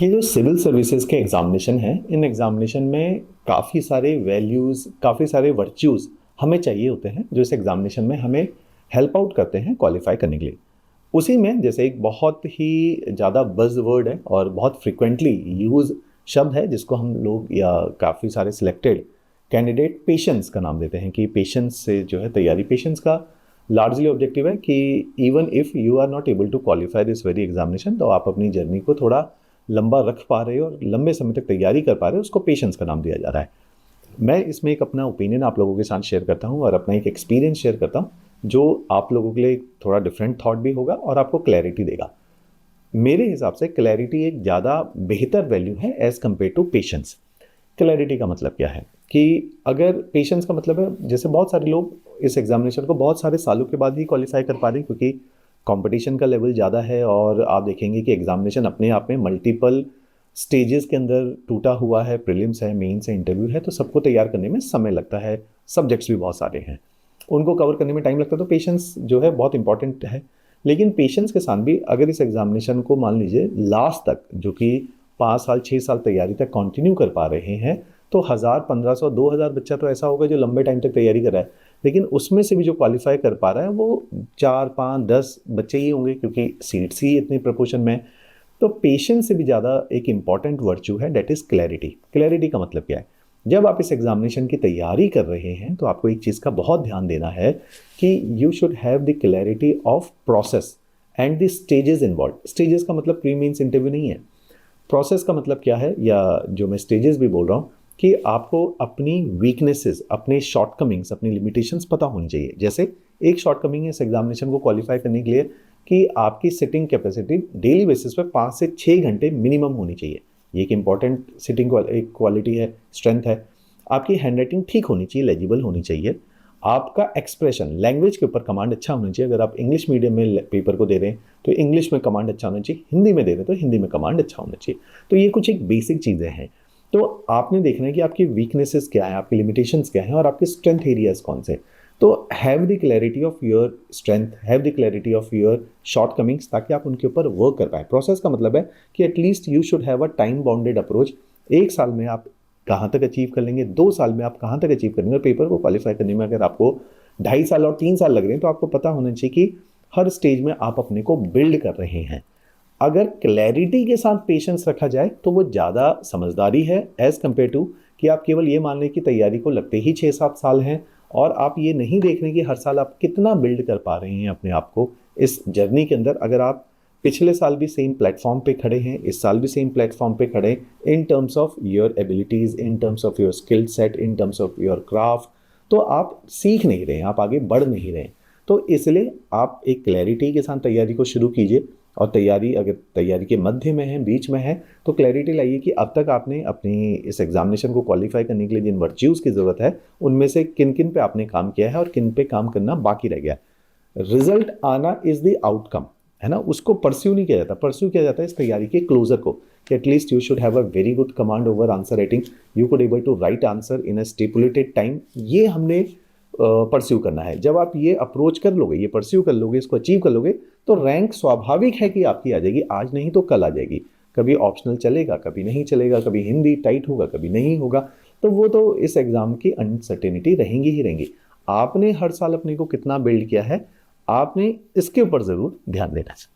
ये जो civil services के एग्जामिनेशन हैं, इन एग्जामिनेशन में काफ़ी सारे वैल्यूज़, काफ़ी सारे वर्च्यूज़ हमें चाहिए होते हैं जो इस एग्जामिनेशन में हमें हेल्प आउट करते हैं क्वालिफाई करने के लिए। उसी में जैसे एक बहुत ही ज़्यादा बज़ वर्ड है और बहुत फ्रिक्वेंटली यूज़ शब्द है जिसको हम लोग या काफ़ी सारे सिलेक्टेड कैंडिडेट पेशेंस का नाम देते हैं कि पेशेंस से जो है तैयारी। पेशेंस का लार्जली ऑब्जेक्टिव है कि even if you are not able to qualify this very examination, तो आप अपनी जर्नी को थोड़ा लंबा रख पा रहे हो और लंबे समय तक तैयारी कर पा रहे हो, उसको पेशेंस का नाम दिया जा रहा है। मैं इसमें एक अपना ओपिनियन आप लोगों के साथ शेयर करता हूँ और अपना एक एक्सपीरियंस शेयर करता हूँ जो आप लोगों के लिए थोड़ा डिफरेंट थॉट भी होगा और आपको क्लैरिटी देगा। मेरे हिसाब से क्लैरिटी एक ज़्यादा बेहतर वैल्यू है as compare to patience. Clarity का मतलब क्या है कि अगर पेशेंस का मतलब है, जैसे बहुत सारे लोग इस एग्जामिनेशन को बहुत सारे सालों के बाद ही क्वालिफाई कर पा रहे हैं क्योंकि कंपटीशन का लेवल ज़्यादा है और आप देखेंगे कि एग्जामिनेशन अपने आप में मल्टीपल स्टेजेस के अंदर टूटा हुआ है। प्रीलिम्स है, मेंस है, इंटरव्यू है, तो सबको तैयार करने में समय लगता है। सब्जेक्ट्स भी बहुत सारे हैं, उनको कवर करने में टाइम लगता है, तो पेशेंस जो है बहुत इंपॉर्टेंट है। लेकिन पेशेंस के साथ भी अगर इस एग्जामिनेशन को मान लीजिए लास्ट तक, जो कि 5 साल 6 साल तैयारी तक कंटिन्यू कर पा रहे हैं, तो 1000 1500 2000 बच्चा तो ऐसा होगा जो लंबे टाइम तक तैयारी कर रहा है। लेकिन उसमें से भी जो क्वालिफाई कर पा रहा है वो 4 5 10 बच्चे ही होंगे क्योंकि सीट्स ही इतनी प्रपोर्शन में। तो पेशेंस से भी ज़्यादा एक इंपॉर्टेंट वर्च्यू है, डेट इज़ क्लैरिटी। क्लैरिटी का मतलब क्या है? जब आप इस एग्जामिनेशन की तैयारी कर रहे हैं तो आपको एक चीज़ का बहुत ध्यान देना है कि you should have the clarity of process and the stages involve. Stages का मतलब प्री मीन्स इंटरव्यू नहीं है। प्रोसेस का मतलब क्या है, या जो मैं स्टेजेस भी बोल रहा हूँ, कि आपको अपनी वीकनेसेस, अपने शॉर्टकमिंग्स, अपनी लिमिटेशंस पता होनी चाहिए। जैसे एक शॉर्टकमिंग है इस एग्जामिनेशन को क्वालिफाई करने के लिए कि आपकी सिटिंग कैपेसिटी डेली बेसिस पे 5 से 6 घंटे मिनिमम होनी चाहिए। ये एक इंपॉर्टेंट सिटिंग एक क्वालिटी है, स्ट्रेंथ है। आपकी हैंडराइटिंग ठीक होनी चाहिए, लेजिबल होनी चाहिए। आपका एक्सप्रेशन, लैंग्वेज के ऊपर कमांड अच्छा होना चाहिए। अगर आप इंग्लिश मीडियम में पेपर को दे रहे हैं तो इंग्लिश में कमांड अच्छा होना चाहिए, हिंदी में दे रहे हैं तो हिंदी में कमांड अच्छा होना चाहिए। तो ये कुछ एक बेसिक चीज़ें हैं। तो आपने देखना है कि आपकी वीकनेसेस क्या है, आपकी लिमिटेशंस क्या हैं और आपके स्ट्रेंथ एरियाज कौन से। तो have the clarity of your strength, have the clarity of your shortcomings, ताकि आप उनके ऊपर वर्क कर पाए। प्रोसेस का मतलब है कि at least you should have a time bounded approach. 1 साल में आप कहाँ तक अचीव कर लेंगे, 2 साल में आप कहाँ तक अचीव करेंगे। और पेपर को क्वालिफाई करने में अगर आपको 2.5 साल और 3 साल लग रहे हैं तो आपको पता होना चाहिए कि हर स्टेज में आप अपने को बिल्ड कर रहे हैं। अगर क्लैरिटी के साथ पेशेंस रखा जाए तो वो ज़्यादा समझदारी है एज़ कम्पेयर टू कि आप केवल ये मान लें कि तैयारी को लगते ही 6-7 साल हैं और आप ये नहीं देख रहे कि हर साल आप कितना बिल्ड कर पा रहे हैं अपने आप को इस जर्नी के अंदर। अगर आप पिछले साल भी सेम प्लेटफॉर्म पे खड़े हैं, इस साल भी सेम प्लेटफॉर्म पे खड़े हैं, in terms of your abilities, in terms of your skill set, in terms of your craft, तो आप सीख नहीं रहे हैं, आप आगे बढ़ नहीं रहे हैं। तो इसलिए आप एक क्लैरिटी के साथ तैयारी को शुरू कीजिए। और तैयारी अगर तैयारी के मध्य में है, बीच में है, तो क्लैरिटी लाइए कि अब तक आपने अपनी इस एग्जामिनेशन को क्वालिफाई करने के लिए जिन वर्च्यूज़ की ज़रूरत है उनमें से किन किन पे आपने काम किया है और किन पे काम करना बाकी रह गया। रिजल्ट आना इज़ द आउटकम, है ना, उसको परस्यू नहीं किया जाता। परस्यू किया जाता है इस तैयारी के क्लोजर को, कि at least you should have a very good command over answer writing, you could able to write answer in a stipulated time. ये हमने परस्यू करना है। जब आप ये अप्रोच कर लोगे, ये परस्यू कर लोगे, इसको अचीव कर लोगे, तो रैंक स्वाभाविक है कि आपकी आ जाएगी। आज नहीं तो कल आ जाएगी। कभी ऑप्शनल चलेगा, कभी नहीं चलेगा, कभी हिंदी टाइट होगा, कभी नहीं होगा। तो वो तो इस एग्ज़ाम की अनसर्टेनिटी रहेंगी ही रहेंगी। आपने हर साल अपने को कितना बिल्ड किया है, आपने इसके ऊपर ज़रूर ध्यान देना चाहिए।